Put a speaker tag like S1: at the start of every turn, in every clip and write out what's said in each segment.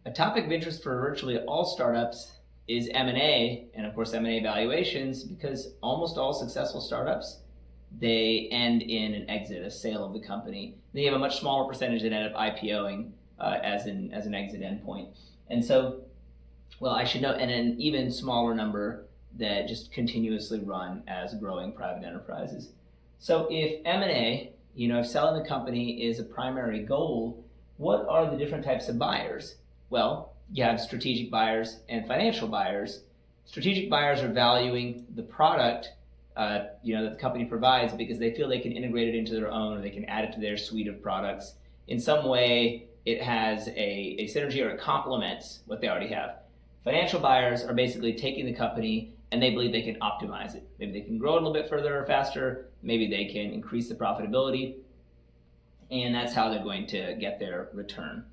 S1: A topic of interest for virtually all startups is M&A, and of course M&A valuations, because almost all successful startups, they end in an exit, a sale of the company. They have a much smaller percentage that end up IPOing as an exit endpoint. And so, well, I should note, and an even smaller number that just continuously run as growing private enterprises. So if M&A, if selling the company is a primary goal, what are the different types of buyers? Well, you have strategic buyers and financial buyers. Strategic buyers are valuing the product that the company provides because they feel they can integrate it into their own, or they can add it to their suite of products. In some way, it has a synergy, or it complements what they already have. Financial buyers are basically taking the company and they believe they can optimize it. Maybe they can grow it a little bit further or faster. Maybe they can increase the profitability. And that's how they're going to get their return.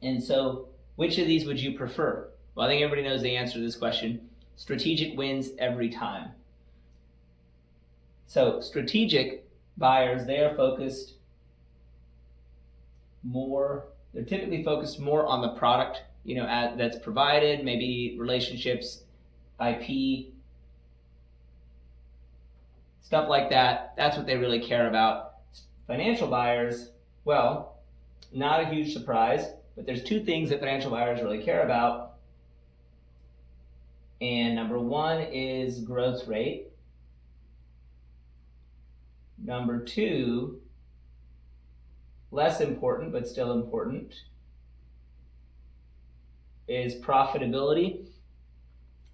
S1: And so, which of these would you prefer? Well, I think everybody knows the answer to this question. Strategic wins every time. So strategic buyers, they're typically focused more on the product, that's provided, maybe relationships, IP, stuff like that. That's what they really care about. Financial buyers, well, not a huge surprise, but there's two things that financial buyers really care about. And number one is growth rate. Number two, less important but still important, is profitability.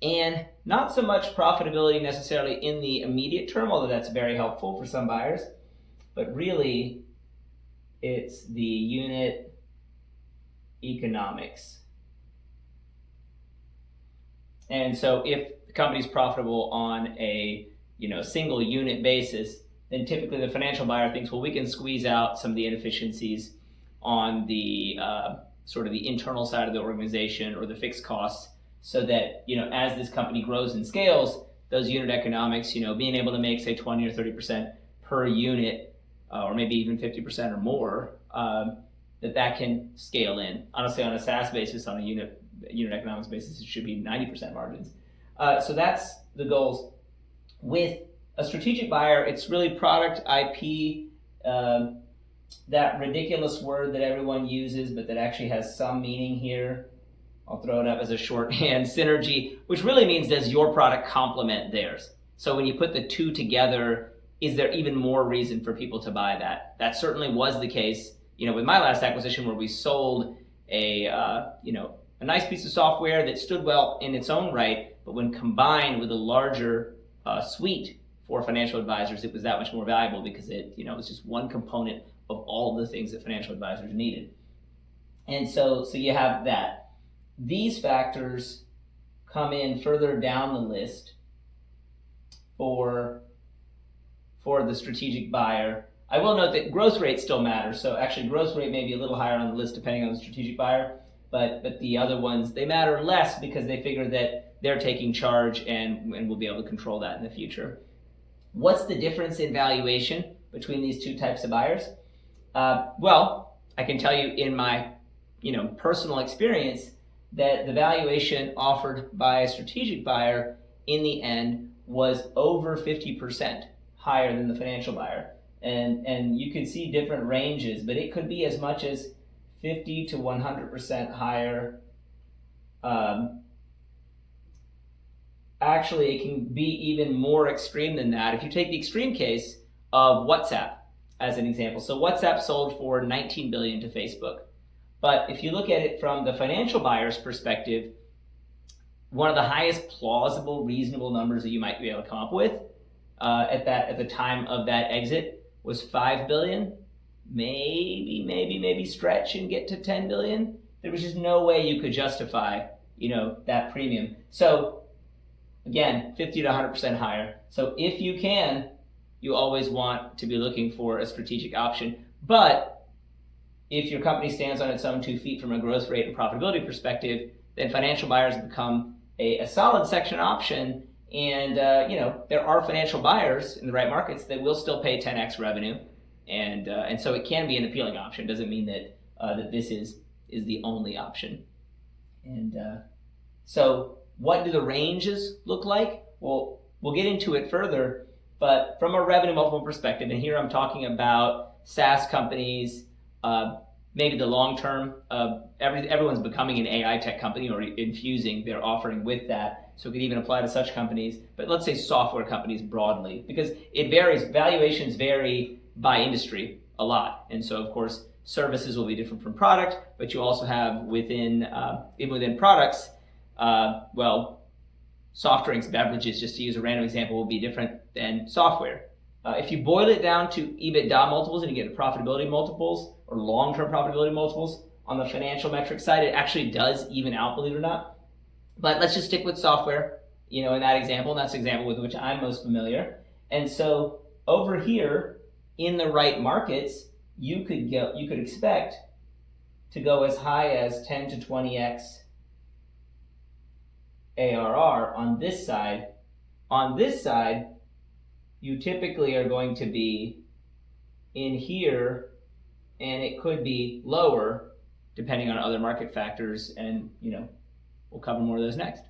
S1: And not so much profitability necessarily in the immediate term, although that's very helpful for some buyers, but really it's the unit economics. And so if the company's profitable on a single unit basis, then typically the financial buyer thinks, well, we can squeeze out some of the inefficiencies on the sort of the internal side of the organization, or the fixed costs, so that as this company grows and scales, those unit economics, being able to make say 20 or 30% per unit, or maybe even 50% or more, that can scale in. Honestly, on a SaaS basis, on a unit economics basis, it should be 90% margins. So that's the goals. With a strategic buyer, it's really product, IP, that ridiculous word that everyone uses, but that actually has some meaning here. I'll throw it up as a shorthand, synergy, which really means, does your product complement theirs? So when you put the two together, is there even more reason for people to buy that? That certainly was the case, with my last acquisition, where we sold a nice piece of software that stood well in its own right, but when combined with a larger suite for financial advisors, it was that much more valuable, because it was just one component of all the things that financial advisors needed. And so you have that. These factors come in further down the list for the strategic buyer. I will note that growth rate still matters. So actually growth rate may be a little higher on the list depending on the strategic buyer, but the other ones, they matter less because they figure that they're taking charge and will be able to control that in the future. What's the difference in valuation between these two types of buyers? Well, I can tell you in my personal experience that the valuation offered by a strategic buyer in the end was over 50% higher than the financial buyer. And you can see different ranges, but it could be as much as 50 to 100% higher. Actually, it can be even more extreme than that. If you take the extreme case of WhatsApp as an example. So WhatsApp sold for $19 billion to Facebook. But if you look at it from the financial buyer's perspective, one of the highest plausible, reasonable numbers that you might be able to come up with at the time of that exit was $5 billion. Maybe stretch and get to $10 billion. There was just no way you could justify, that premium. So again, 50 to 100% higher. So if you can, you always want to be looking for a strategic option. But if your company stands on its own 2 feet from a growth rate and profitability perspective, then financial buyers become a solid second option. And there are financial buyers in the right markets that will still pay 10x revenue, and so it can be an appealing option. Doesn't mean that this is is the only option. And so what do the ranges look like? Well, we'll get into it further, but from a revenue multiple perspective, and here I'm talking about SaaS companies, maybe the long term, everyone's becoming an AI tech company or infusing their offering with that. So it could even apply to such companies, but let's say software companies broadly, because it varies, valuations vary by industry a lot. And so of course, services will be different from product, but you also have within products, soft drinks, beverages, just to use a random example, will be different than software. If you boil it down to EBITDA multiples and you get profitability multiples or long-term profitability multiples, on the financial metric side, it actually does even out, believe it or not. But let's just stick with software, in that example, and that's the example with which I'm most familiar. And so over here, in the right markets, you could expect to go as high as 10 to 20x ARR on this side. On this side, you typically are going to be in here, and it could be lower depending on other market factors, and we'll cover more of those next.